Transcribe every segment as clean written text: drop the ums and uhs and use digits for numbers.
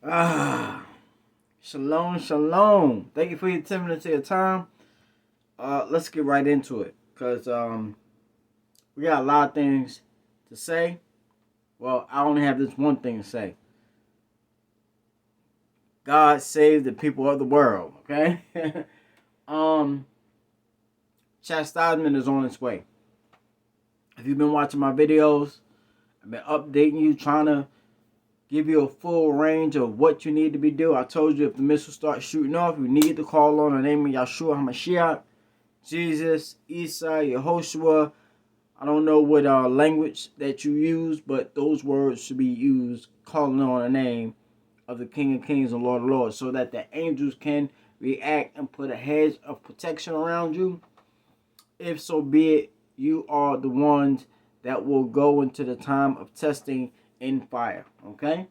Ah, shalom, shalom. Thank you for your 10 minutes of your time. Let's get right into it, cause we got a lot of things to say. Well, I only have this one thing to say. God save the people of the world. Okay. um, Chastisement is on its way. If you've been watching my videos, I've been updating you, trying to give you a full range of what you need to be doing. I told you if the missiles start shooting off, you need to call on the name of Yahshua HaMashiach, Jesus, Isa, Yehoshua. I don't know what language that you use, but those words should be used calling on the name of the King of Kings and Lord of Lords, so that the angels can react and put a hedge of protection around you. If so be it, you are the ones that will go into the time of testing in fire. Okay?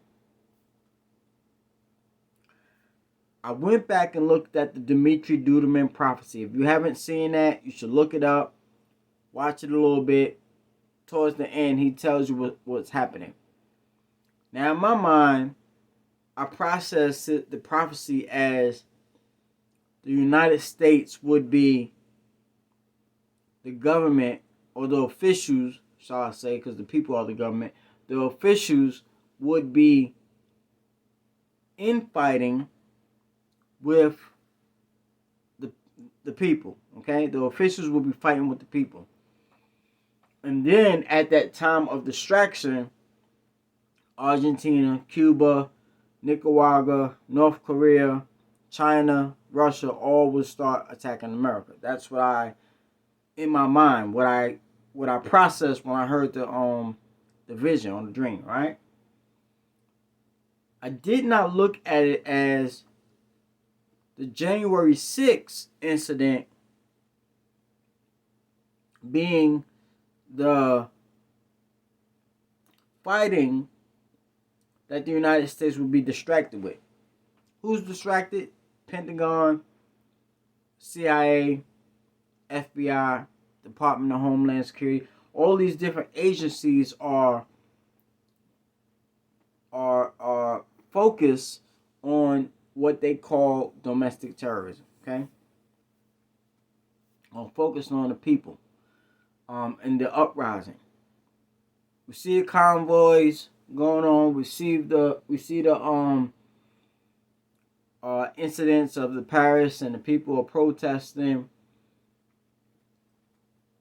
I went back and looked at the Durham prophecy. If you haven't seen that, you should look it up. Watch it a little bit. Towards the end, he tells you what's happening. Now, in my mind, I process the prophecy as the United States would be the government, or the officials, shall I say, because the people are the government. The officials would be infighting with the people. Okay, the officials will be fighting with the people. And then at that time of distraction, Argentina, Cuba, Nicaragua, North Korea, China, Russia, all would start attacking America. That's what in my mind, what I processed when I heard the vision on the dream, right? I did not look at it as the January 6th incident being the fighting that the United States would be distracted with. Who's distracted? Pentagon, CIA, FBI, Department of Homeland Security. All these different agencies are focused on what they call domestic terrorism. Okay, or focused on the people, and the uprising. We see the convoys going on. We see the incidents of the Paris, and the people are protesting.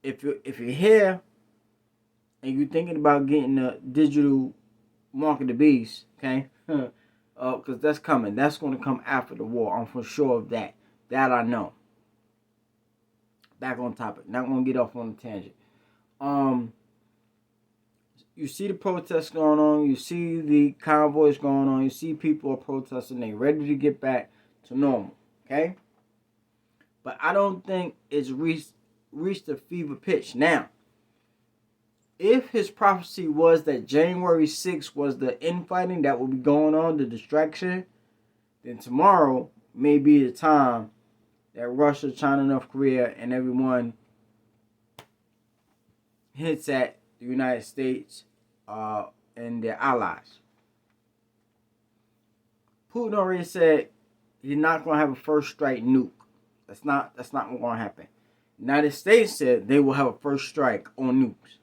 If you're here and you're thinking about getting a digital mark of the beast, okay, because that's coming. That's going to come after the war. I'm for sure of that. That I know. Back on topic. Not going to get off on a tangent. You see the protests going on. You see the convoys going on. You see people are protesting. They ready to get back to normal. Okay? But I don't think it's reached a fever pitch. Now, if his prophecy was that January 6th was the infighting that will be going on, the distraction, then tomorrow may be the time that Russia, China, North Korea, and everyone hits at the United States and their allies. Putin already said he's not going to have a first strike nuke. That's not what's going to happen. The United States said they will have a first strike on nukes.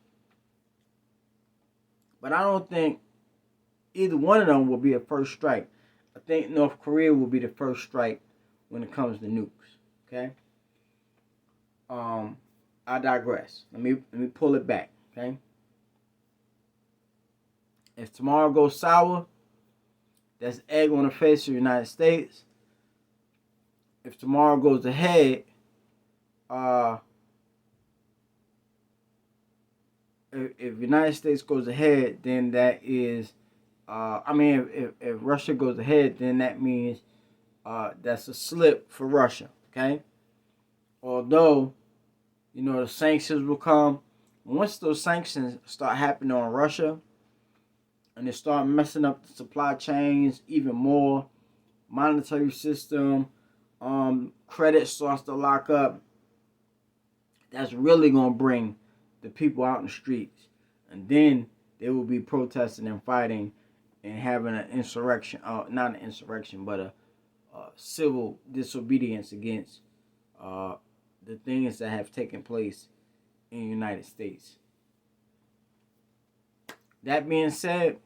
But I don't think either one of them will be a first strike. I think North Korea will be the first strike when it comes to nukes. Okay? I digress. Let me pull it back. Okay? If tomorrow goes sour, that's egg on the face of the United States. If tomorrow goes ahead, if United States goes ahead, then that is, if Russia goes ahead, then that means that's a slip for Russia. Okay? Although, the sanctions will come. Once those sanctions start happening on Russia, and they start messing up the supply chains even more, monetary system, credit starts to lock up, that's really going to bring the people out in the streets. And then they will be protesting and fighting and having an insurrection, not an insurrection, but a civil disobedience against the things that have taken place in the United States. That being said,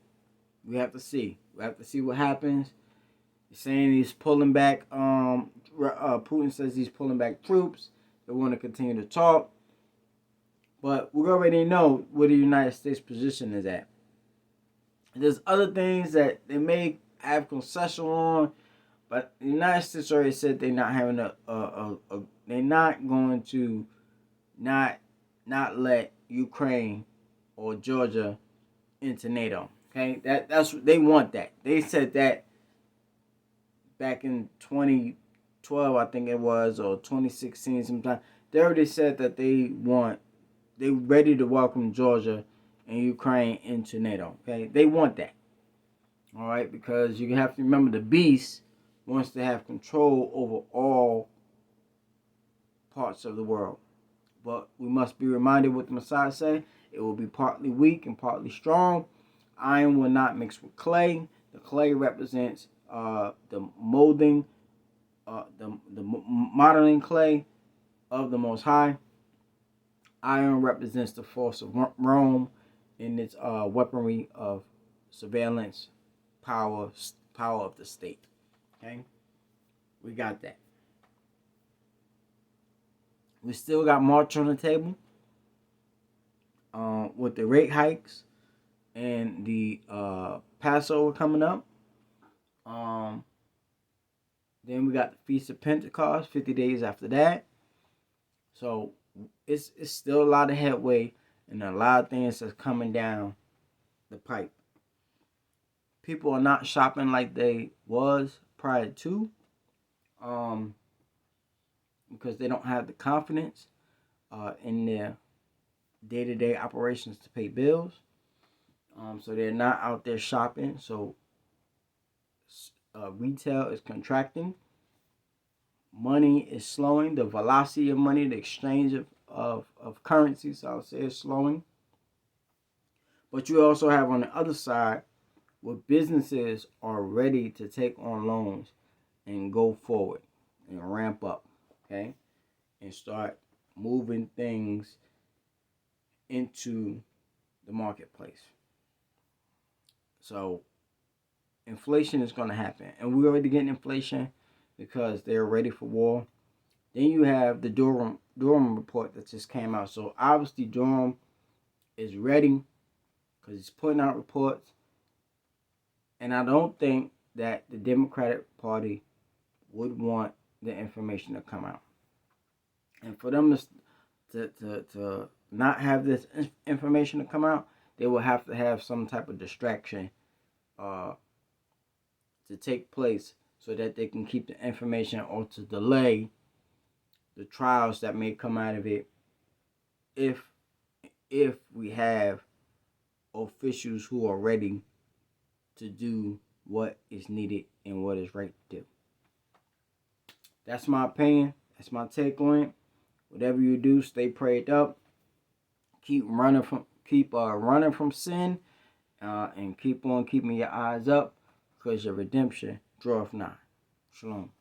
we have to see. We have to see what happens. He's saying he's pulling back. Putin says he's pulling back troops. They want to continue to talk. But we already know where the United States position is at. There's other things that they may have concession on, but the United States already said they're not having they're not going to not let Ukraine or Georgia into NATO. Okay, that's they want that. They said that back in 2012, I think it was, or 2016 sometime. They already said that they're ready to welcome Georgia and Ukraine into NATO. Okay, they want that. All right, because you have to remember the beast wants to have control over all parts of the world. But we must be reminded what the Messiah said. It will be partly weak and partly strong. Iron will not mix with clay. The clay represents the molding, the modeling clay of the Most High. Iron represents the force of Rome in its weaponry of surveillance, power of the state. Okay, we got that. We still got March on the table with the rate hikes and the Passover coming up. Then we got the Feast of Pentecost, 50 days after that. So it's still a lot of headway and a lot of things that's coming down the pipe. People are not shopping like they was prior to, because they don't have the confidence in their day-to-day operations to pay bills. So they're not out there shopping. So retail is contracting. Money is slowing. The velocity of money, the exchange of currencies, I would say, is slowing. But you also have on the other side where businesses are ready to take on loans and go forward and ramp up, okay, and start moving things into the marketplace. So inflation is going to happen, and we're already getting inflation because they're ready for war. Then you have the Durham report that just came out. So obviously Durham is ready because he's putting out reports. And I don't think that the Democratic Party would want the information to come out. And for them to not have this information to come out, they will have to have some type of distraction to take place so that they can keep the information or to delay the trials that may come out of it if we have officials who are ready to do what is needed and what is right to do. That's my opinion. That's my take on it. Whatever you do, stay prayed up. Keep running from sin, and keep on keeping your eyes up, because your redemption draweth nigh. Shalom.